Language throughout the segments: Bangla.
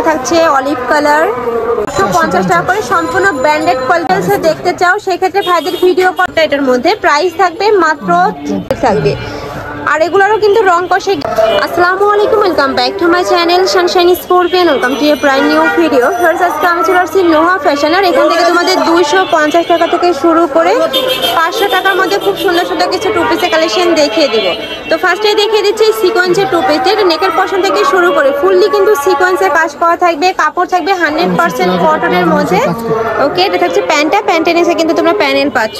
একটা থাকছে অলিভ কালার 150 টাকা করে, সম্পূর্ণ ব্র্যান্ডেড কোয়ালিটি দেখতে চাও সেক্ষেত্রে ভাইদের ভিডিও কলটা এটার মধ্যে প্রাইস থাকবে মাত্র থাকবে। আর এগুলোরও কিন্তু রং কষে। আসসালামু আলাইকুম, welcome back to my channel Sunshine scorpion, welcome to A brand new video. First আজকে আমি চলে আসছি নোহা ফ্যাশন, আর এখান থেকে তোমাদের 250 টাকা থেকে শুরু করে 500 টাকার মধ্যে খুব সুন্দর সুন্দর কিছু টু পিসের কালেকশন দেখিয়ে দিব। তো ফার্স্টেই দেখিয়ে দিচ্ছি সিকোয়েন্সের টু পিস, এটা নেকের পশন থেকে শুরু করে ফুললি কিন্তু সিকোয়েন্সের কাজ করা থাকবে, কাপড় থাকবে 100% কটনের মধ্যে। ওকে, এটা থাকছে প্যান্টটা, প্যান্টের নিচে কিন্তু তোমরা প্যানেল পাচ্ছ।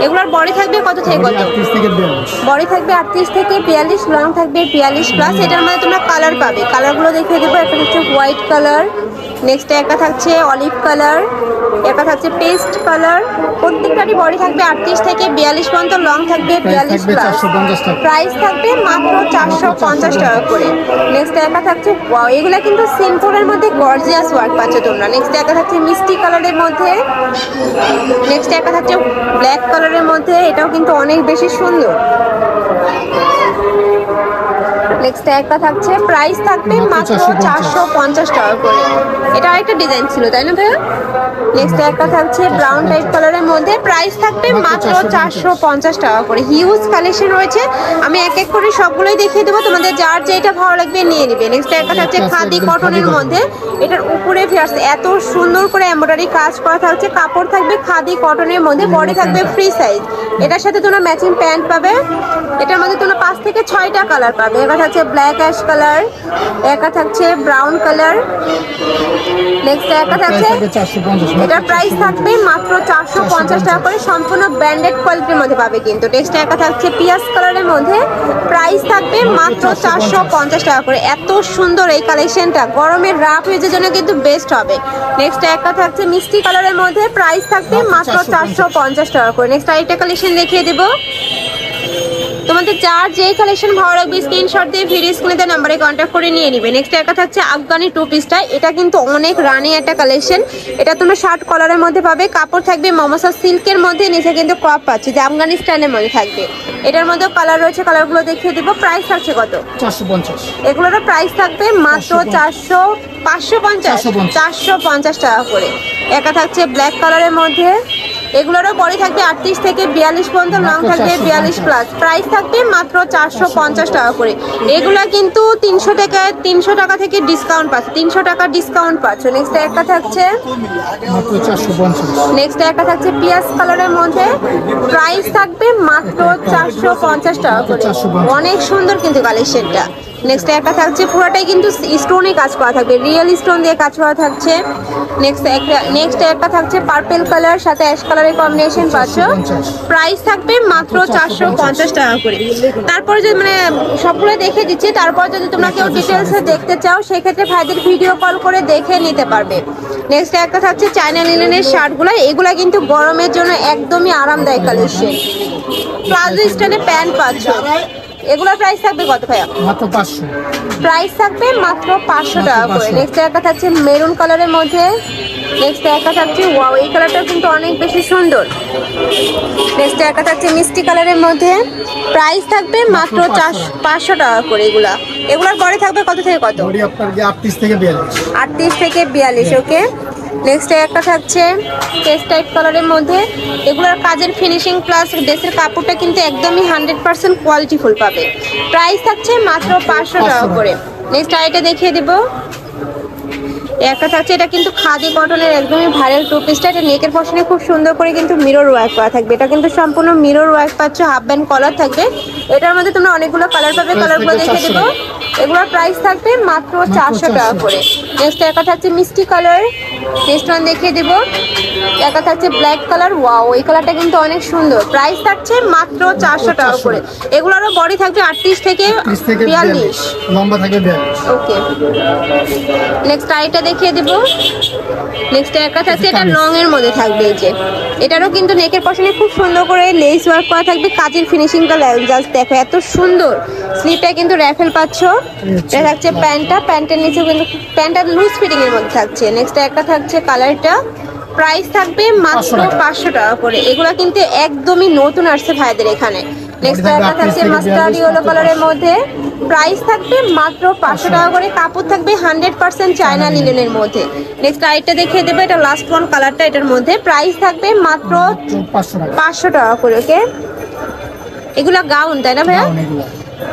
এগুলোর বডি থাকবে কত থেকে কত? বডি থাকবে 38 থেকে 42, লং থাকবে 42 প্লাস। এটার মধ্যে তোমরা কালার পাবে, কালারগুলো দেখিয়ে দেবো। একটা হচ্ছে হোয়াইট কালার, নেক্সট একটা থাকছে অলিভ কালার, একটা থাকছে পেস্ট কালার। প্রত্যেকটারই বডি থাকবে 38 থেকে 42 পর্যন্ত, লং থাকবে 42 প্লাস। প্রাইস থাকবে মাত্র 450 টাকা করে। নেক্সট একটা থাকছে ওয়াও, এগুলা কিন্তু সিম্পলের মধ্যে গর্জিয়াস ওয়ার্ক পাচ্ছ তোমরা। নেক্সট একটা থাকছে মিষ্টি কালারের মধ্যে, নেক্সট একটা থাকছে ব্ল্যাক কালারের মধ্যে, এটাও কিন্তু অনেক বেশি সুন্দর। নেক্সট একটা থাকছে প্রাইস থাকবে মাত্র 450 টাকা করে। এটা আরেকটা ডিজাইন ছিল তাই না ভাইয়া? নেক্সট একটা থাকছে ব্রাউন টাইপ কালারের মধ্যে, প্রাইস থাকবে মাত্র 450 টাকা করে। হিউজ কালেকশন রয়েছে, আমি এক এক করে সবগুলোই দেখিয়ে দেবো, তোমাদের যার যেটা ভালো লাগবে নিয়ে নিবে। নেক্সট একটা থাকছে খাদি কটনের মধ্যে, এটার উপরে এত সুন্দর করে এমব্রয়ডারি কাজ করা থাকছে, কাপড় থাকবে খাদি কটনের মধ্যে, বডি থাকবে ফ্রি সাইজ। এটার সাথে তোমরা ম্যাচিং প্যান্ট পাবে, এটার মধ্যে তোমরা 5 থেকে 6টা কালার পাবে। একটা থাকছে ব্ল্যাক অ্যাশ কালার, একটা থাকছে ব্রাউন কালার, নেক্সট একটা থাকছে, এটার প্রাইস থাকবে মাত্র 450 টাকা করে, সম্পূর্ণ ব্র্যান্ডেড কোয়ালিটির মধ্যে পাবে কিন্তু। নেক্সট একটা থাকছে পিয়াজ কালারের মধ্যে, প্রাইস থাকবে মাত্র 450 টাকা করে। এত সুন্দর এই কালেকশনটা গরমের রাফ ইউজের জন্য কিন্তু বেস্ট হবে। নেক্সট একটা থাকছে মিষ্টি কালারের মধ্যে, প্রাইস থাকবে মাত্র 450 টাকা করে। নেক্সট আরেকটা কালেকশন দেখিয়ে দেবো, তোমাদের যার যেই কালেকশন ভালো লাগবে স্ক্রিনশট দিয়ে ভিডিও স্ক্রিনে দেওয়া নাম্বারে কন্ট্যাক্ট করে নিয়ে নিবে। নেক্সট একটা থাকছে আফগানি টু পিসটা, এটা কিন্তু অনেক রানি একটা কালেকশন। এটা তোমরা শার্ট কলারের মধ্যে পাবে, কাপড় থাকবে মমসা সিল্কের মধ্যে, নিচে কিন্তু ক্রপ পাচ্ছে যে আফগানি স্টাইলের মধ্যে থাকবে। এটার মধ্যে কালার রয়েছে, কালারগুলো দেখিয়ে দিব। প্রাইস থাকছে কত? 450। এগুলোর প্রাইস থাকবে মাত্র 450 টাকা করে। একটা থাকছে ব্ল্যাক কালারের মধ্যে, এগুলোরও বডি থাকবে 38 থেকে 42 পর্যন্ত, লং থাকবে 42 প্লাস। প্রাইস থাকবে মাত্র 450 টাকা করে। এগুলা কিন্তু 300 টাকা থেকে ডিসকাউন্ট পাচ্ছে, 300 টাকা ডিসকাউন্ট পাচ্ছ। নেক্সট একটা থাকছে মাত্র 450। নেক্সট একটা থাকছে পিয়াজ কালারের মধ্যে, প্রাইস থাকবে মাত্র 450 টাকা করে। অনেক সুন্দর কিন্তু কালেকশনটা। নেক্সট একটা থাকছে পুরোটাই কিন্তু স্টোনে কাজ করা থাকবে, রিয়েল স্টোন দিয়ে কাজ করা থাকছে। নেক্সট একটা থাকছে পার্পল কালার সাথে অ্যাশ কালারের কম্বিনেশন পাচ্ছ, প্রাইস থাকবে মাত্র 450 টাকা করে। তারপরে যদি মানে সবগুলো দেখে দিচ্ছি, তারপর যদি তোমরা কেউ ডিটেলসে দেখতে চাও সেক্ষেত্রে ভাইদের ভিডিও কল করে দেখে নিতে পারবে। নেক্সট একটা থাকছে চায়না লিনেনের শার্টগুলো, এগুলা কিন্তু গরমের জন্য একদমই আরামদায়ক কালেকশন। প্লাজো স্টাইলে প্যান্ট পাচ্ছ, এগুলোর প্রাইস থাকবে কত ভাইয়া? মাত্র 500। প্রাইস থাকবে মাত্র 500 টাকা করে। নেক্সট একটা থাকছে মেরুন কালারের মধ্যে, নেক্সট একটা থাকছে ওয়াও, এই কালারটা কিন্তু অনেক বেশি সুন্দর। নেক্সট একটা থাকছে মিষ্টি কালারের মধ্যে, প্রাইস থাকবে মাত্র 500 টাকা করে। এগুলোর বডি থাকবে কত থেকে কত? বডি আপনার 38 থেকে 42। 38 থেকে 42, ওকে। নেক্সট একটা থাকছে পেস্ট টাইপ কালারের মধ্যে, এগুলোর কাজের ফিনিশিং প্লাস ড্রেসের কাপড়টা কিন্তু একদমই 100% কোয়ালিটিফুল পাবে। প্রাইস থাকছে মাত্র 500 টাকা করে। নেক্সট আইটা দেখিয়ে দিব, একটা থাকছে, এটা কিন্তু খাদি কটনের একদমই ভাইরাল টু পিসটা। এটা নেকের পশনে খুব সুন্দর করে কিন্তু মিরর ওয়ার্ক করা থাকবে, এটা কিন্তু সম্পূর্ণ মিরর ওয়ার্ক পাচ্ছ, হাফ ব্যান্ড কলার থাকবে। এটার মধ্যে তোমরা অনেকগুলো কালার পাবে, কালারগুলো দেখিয়ে দেবো। এগুলোর প্রাইস থাকবে মাত্র 400 টাকা করে। নেক্সট একটা থাকছে মিষ্টি কালার, নেক্সট ওয়ান দেখিয়ে দেব, একটা থাকছে ব্ল্যাক কালার, ওয়াও এই কালারটা কিন্তু অনেক সুন্দর। প্রাইস থাকছে মাত্র 400 টাকা করে। এগুলোরও বডি থাকবে 38 থেকে 42, লম্বা থাকবে 42, ওকে। নেক্সট আইটা দেখিয়ে দেব, নেক্সট একটা থাকছে, এটা লং এর মধ্যে থাকবে, এই যে এটারও কিন্তু নেকের পশনে খুব সুন্দর করে লেস ওয়ার্ক করা থাকবে, কাজের ফিনিশিংটা জাস্ট দেখো এত সুন্দর। স্লিপটা কিন্তু র্যাফেল পাচ্ছ। এটা থাকছে প্যান্টটা, প্যান্টের নিচেও কিন্তু প্যান্টটা লুজ ফিটিং এর মধ্যে থাকছে। নেক্সট একটা থাকছে কালারটা, প্রাইস থাকবে মাত্র 500 টাকা করে। এগুলা কিন্তু একদমই নতুন আসছে ভাইদের এখানে। নেক্সট একটা থাকছে মাস্টার্ড ইয়েলো কালারের মধ্যে, প্রাইস থাকবে মাত্র 500 টাকা করে। কাপড় থাকবে 100% চায়না লিনেনের মধ্যে। নেক্সট আরেকটা দেখিয়ে দেবো, এটা লাস্ট ওয়ান কালারটা, এটার মধ্যে প্রাইস থাকবে মাত্র 500 টাকা করে। ওকে, এগুলা গাউন তাই না ভাইয়া?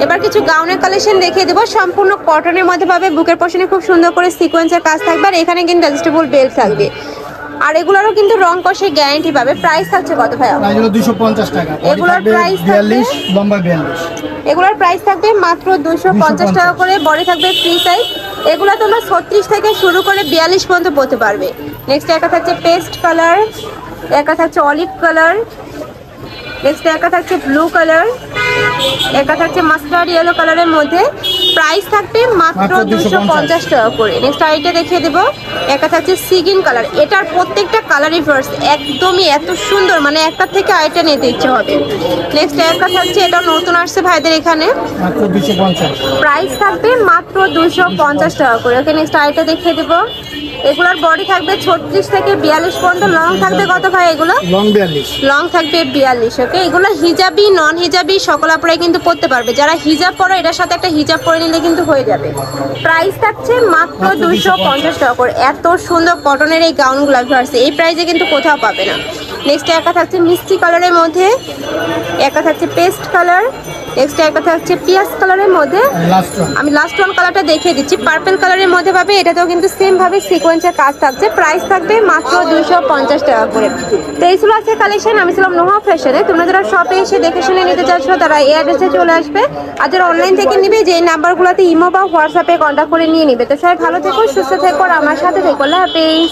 এবার কিছু গাউনের কালেকশন দেখিয়ে দেবো, সম্পূর্ণ কটনের মধ্যে পাবে। বুকের পশনে খুব সুন্দর করে সিকোয়েন্সের কাজ থাকবে, আর এখানে কিন্তু অ্যাডজাস্টেবল বেল্ট থাকবে, আর এগুলোরও কিন্তু রং কষে গ্যারান্টি পাবে। প্রাইস থাকছে কত ভাইয়া? এগুলো 250 টাকা। এগুলোর প্রাইস 42 লম্বা 42। এগুলোর প্রাইস থাকবে মাত্র 250 টাকা করে। বডি থাকবে ফ্রি সাইজ। এগুলো তোমরা 36 থেকে শুরু করে 42 পর্যন্ত পরতে পারবে। নেক্সট একটা থাকছে পেস্ট কালার, একটা থাকছে অলিভ কালার, নেক্সট একটা থাকছে ব্লু কালার, একটা থাকছে মাস্টার্ড ইয়েলো কালারের মধ্যে। প্রাইস থাকবে মাত্র 250 টাকা করে। নেক্সট আইটা দেখিয়ে দেবো, একটা থাকছে সিগিন কালার। এটার প্রত্যেকটা কালারই ফার্স্ট একদমই এত সুন্দর, মানে একটার থেকে আইটা নিতে ইচ্ছে হবে। নেক্সট একটা থাকছে, এটা নতুন আসছে ভাইদের এখানে, মাত্র 250। প্রাইস থাকবে মাত্র 250 টাকা করে। ওকে, নেক্সট আইটা দেখিয়ে দেবো, এগুলোর বডি থাকবে 36 থেকে 42 পর্যন্ত। লং থাকবে কত ভাই? এগুলো লং 42। লং থাকবে 42। ওকে, এগুলো হিজাবি নন হিজাবি সকল আপনারাই কিন্তু পরতে পারবে। যারা হিজাব পরো এটার সাথে একটা হিজাব পরে নিলে কিন্তু হয়ে যাবে। প্রাইস থাকছে মাত্র 250 টাকা করে। এত সুন্দর কটনের এই গাউনগুলো আছে, এই প্রাইসে কিন্তু কোথাও পাবে না। নেক্সট একটা থাকছে মিষ্টি কালারের মধ্যে, একটা থাকছে পেস্ট কালার, নেক্সট একটা থাকছে পিয়াজ কালারের মধ্যে। আমি লাস্ট ওয়ান কালারটা দেখিয়ে দিচ্ছি, পার্পল কালারের মধ্যে পাবে। এটাতেও কিন্তু সেম ভাবে সিকোয়েন্সের কাজ থাকছে। প্রাইস থাকবে মাত্র 250 টাকা করে। তো এই ছিল আজকে কালেকশন। আমি ছিলাম নোহা ফ্যাশনে। তোমরা যারা শপে এসে দেখে শুনে নিতে চাচ্ছ তারা এই অ্যাড্রেসে চলে আসবে, আর যারা অনলাইন থেকে নিবে যে নাম্বারগুলোতে ইমো বা হোয়াটসঅ্যাপে কন্ট্যাক্ট করে নিয়ে নিবে। তো সবাই ভালো থেকো, সুস্থ থেকো, আর আমার সাথে থেকো। আল্লাহ হাফেজ।